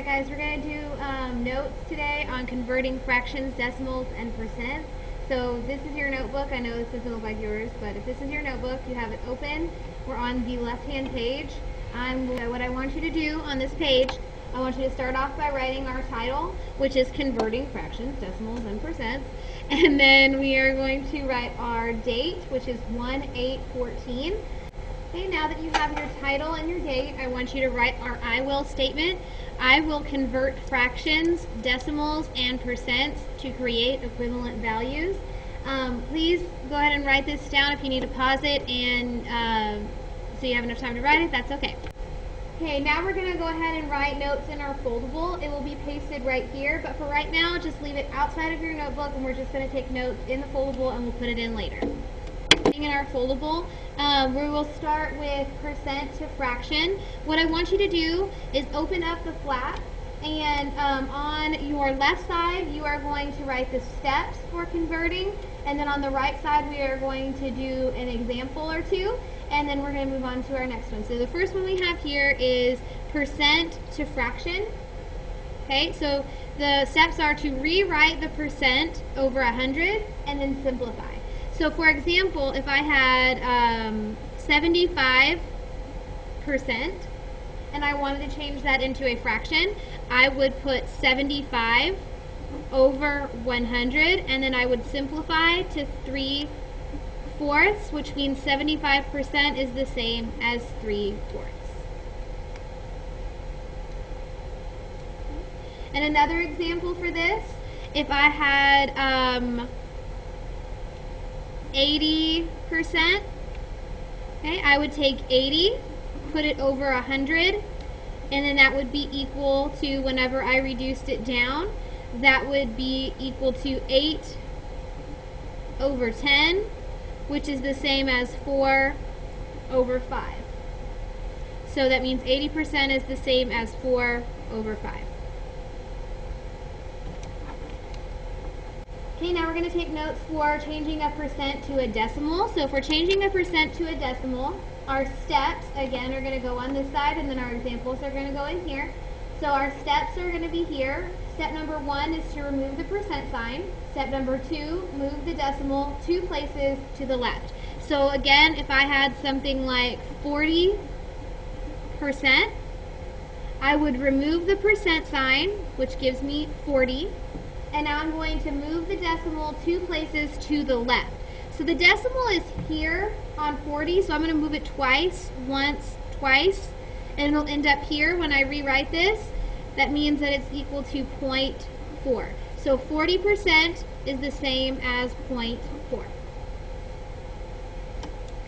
Alright guys, we're going to do notes today on converting fractions, decimals, and percents. So this is your notebook. I know this doesn't look like yours, but if this is your notebook, you have it open. We're on the left-hand page. What I want you to do on this page, I want you to start off by writing our title, which is Converting Fractions, Decimals, and Percents. And then we are going to write our date, which is 1/8/14. Okay, now that you have your title and your date, I want you to write our I will statement. I will convert fractions, decimals, and percents to create equivalent values. Please go ahead and write this down. If you need to pause it and so you have enough time to write it, that's okay. Okay, now we're going to go ahead and write notes in our foldable. It will be pasted right here, but for right now, just leave it outside of your notebook, and we're just going to take notes in the foldable and we'll put it in later. In our foldable, we will start with percent to fraction. What I want you to do is open up the flap, and on your left side you are going to write the steps for converting, and then on the right side we are going to do an example or two, and then we're going to move on to our next one. So the first one we have here is percent to fraction. Okay, so the steps are to rewrite the percent over 100 and then simplify. So for example, if I had 75% and I wanted to change that into a fraction, I would put 75 over 100, and then I would simplify to 3/4, which means 75% is the same as 3/4. And another example for this, if I had 80%, okay, I would take 80, put it over 100, and then that would be equal to, whenever I reduced it down, that would be equal to 8 over 10, which is the same as 4 over 5. So that means 80% is the same as 4 over 5. Okay, now we're going to take notes for changing a percent to a decimal. So for changing a percent to a decimal, our steps, again, are going to go on this side, and then our examples are going to go in here. So our steps are going to be here. Step number 1 is to remove the percent sign. Step number 2, move the decimal 2 places to the left. So again, if I had something like 40%, I would remove the percent sign, which gives me 40. And now I'm going to move the decimal 2 places to the left. So the decimal is here on 40, so I'm going to move it twice, once, twice, and it'll end up here when I rewrite this. That means that it's equal to 0.4. So 40% is the same as 0.4.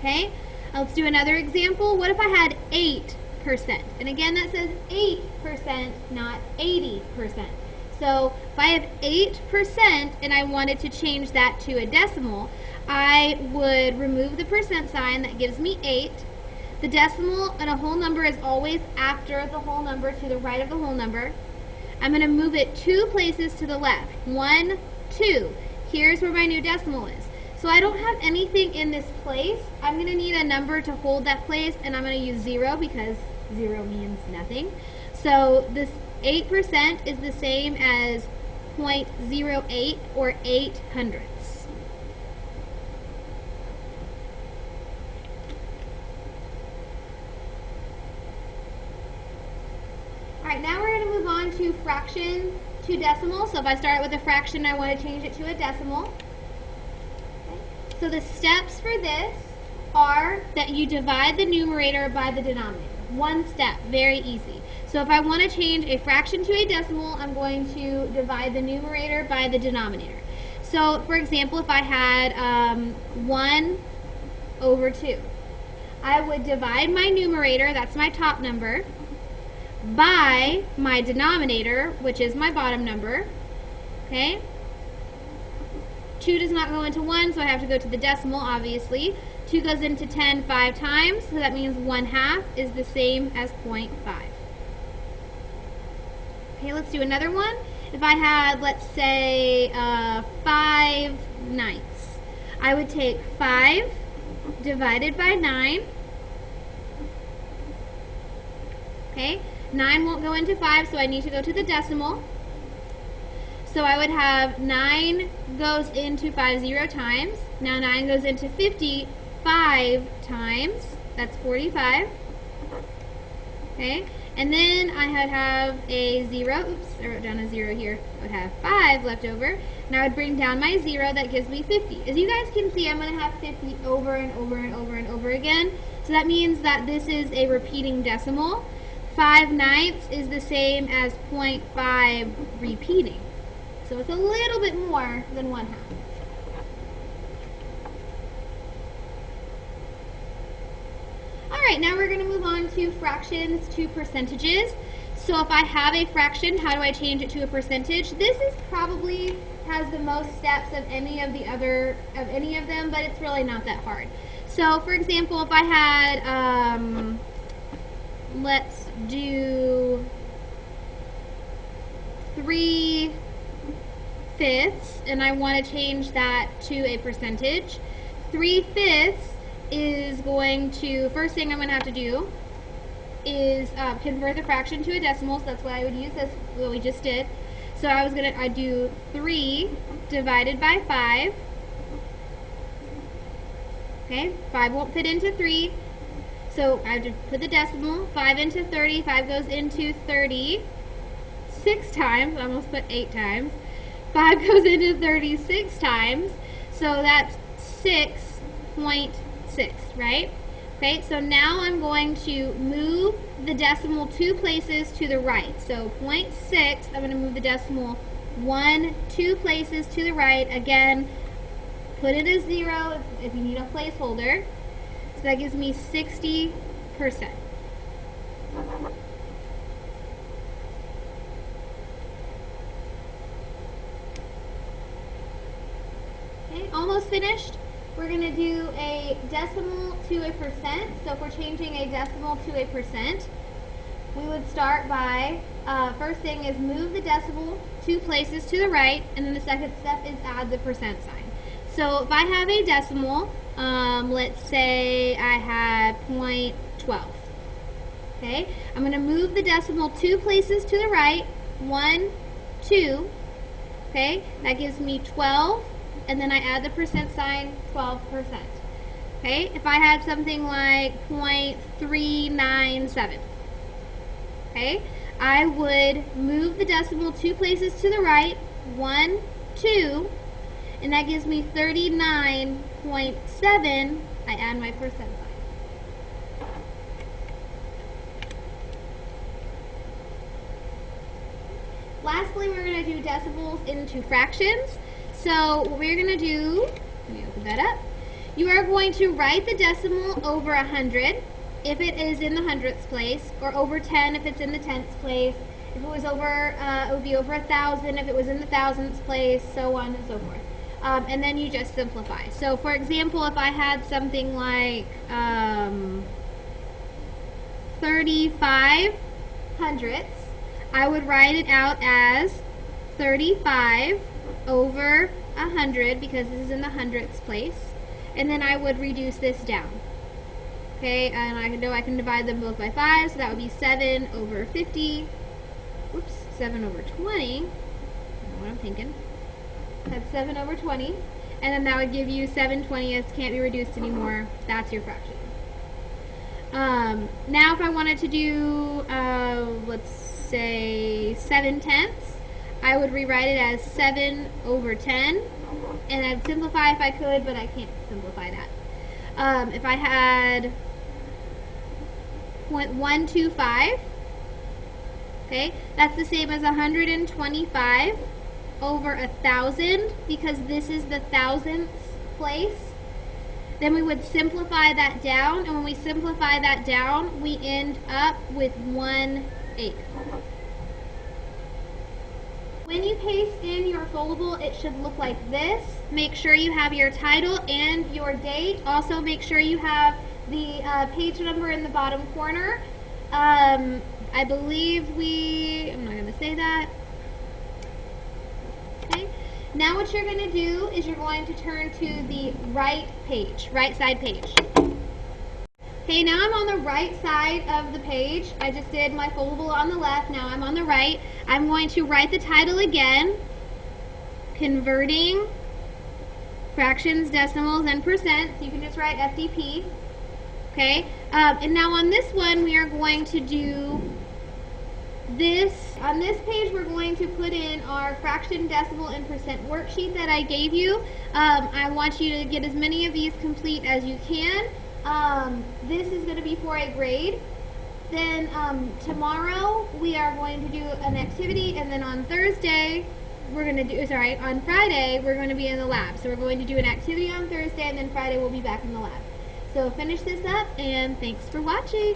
Okay, let's do another example. What if I had 8%? And again, that says 8%, not 80%. So if I have 8% and I wanted to change that to a decimal, I would remove the percent sign. That gives me 8. The decimal in a whole number is always after the whole number, to the right of the whole number. I'm going to move it 2 places to the left. 1, 2. Here's where my new decimal is. So I don't have anything in this place. I'm going to need a number to hold that place, and I'm going to use 0 because 0 means nothing. So this 8% is the same as 0.08 or 0.08. Alright, now we're going to move on to fraction to decimal. So if I start with a fraction, I want to change it to a decimal. Okay. So the steps for this are that you divide the numerator by the denominator. One step, very easy. So if I want to change a fraction to a decimal, I'm going to divide the numerator by the denominator. So for example, if I had 1 over 2, I would divide my numerator, that's my top number, by my denominator, which is my bottom number. Okay? 2 does not go into 1, so I have to go to the decimal, obviously. 2 goes into 10 5 times, so that means 1/2 is the same as 0.5. Okay, let's do another one. If I had, let's say, 5/9, I would take 5 divided by 9. Okay, 9 won't go into 5, so I need to go to the decimal. So I would have 9 goes into 50 times. Now 9 goes into 50 5 times. That's 45. Okay, and then I would have a 0. Oops, I wrote down a 0 here. I would have 5 left over. And I would bring down my 0. That gives me 50. As you guys can see, I'm going to have 50 over and over and over and over again. So that means that this is a repeating decimal. 5/9 is the same as 0.5 repeating. So it's a little bit more than 1/2. Alright, now we're going to move on to fractions to percentages. So if I have a fraction, how do I change it to a percentage? This is probably has the most steps of any of them, but it's really not that hard. So for example, if I had, let's do 3/5, and I want to change that to a percentage. 3/5 is going to, first thing I'm going to have to do is convert the fraction to a decimal, so that's what I would use, that's what we just did. So I'd do 3 divided by 5. Okay, 5 won't fit into 3, so I have to put the decimal. 5 into 30, 5 goes into 30 6 times, I almost put 8 times. 5 goes into 36 times, so that's 6.6, right? Okay, so now I'm going to move the decimal 2 places to the right. So 0.6, I'm going to move the decimal 2 places to the right. Again, put it as 0 if you need a placeholder. So that gives me 60%. Okay, almost finished. We're going to do a decimal to a percent. So if we're changing a decimal to a percent, we would start by, first thing is move the decimal 2 places to the right, and then the second step is add the percent sign. So if I have a decimal, let's say I had 0.12. Okay, I'm going to move the decimal 2 places to the right, 1, 2. Okay, that gives me 12. And then I add the percent sign, 12%. Okay, if I had something like 0.397, okay, I would move the decimal 2 places to the right, 1, 2, and that gives me 39.7. I add my percent sign. Lastly, we're going to do decimals into fractions. So what we're going to do, let me open that up. You are going to write the decimal over 100 if it is in the hundredths place, or over 10 if it's in the tenths place. If it was over, it would be over 1,000 if it was in the thousandths place, so on and so forth. And then you just simplify. So for example, if I had something like 35 hundredths, I would write it out as 35 over 100, because this is in the hundredths place, and then I would reduce this down. Okay, and I know I can divide them both by 5, so that would be 7 over 50. Whoops, 7 over 20. I don't know what I'm thinking. That's 7 over 20, and then that would give you 7/20. Can't be reduced anymore. That's your fraction. Now if I wanted to do, let's say 7/10, I would rewrite it as 7 over 10, and I'd simplify if I could, but I can't simplify that. If I had 0.125, okay, that's the same as 125 over 1,000, because this is the thousandths place. Then we would simplify that down, and when we simplify that down, we end up with 1/8. When you paste in your foldable, it should look like this. Make sure you have your title and your date. Also make sure you have the page number in the bottom corner. I believe I'm not going to say that. Okay. Now what you're going to do is you're going to turn to the right page, right side page. Okay, now I'm on the right side of the page. I just did my foldable on the left. Now I'm on the right. I'm going to write the title again. Converting fractions, decimals, and percents. You can just write FDP. Okay, and now on this one we are going to do this. On this page we're going to put in our fraction, decimal, and percent worksheet that I gave you. I want you to get as many of these complete as you can. This is going to be for a grade. Then tomorrow we are going to do an activity, and then on Thursday we're going to do, sorry, on Friday we're going to be in the lab. So we're going to do an activity on Thursday, and then Friday we'll be back in the lab. So finish this up, and thanks for watching.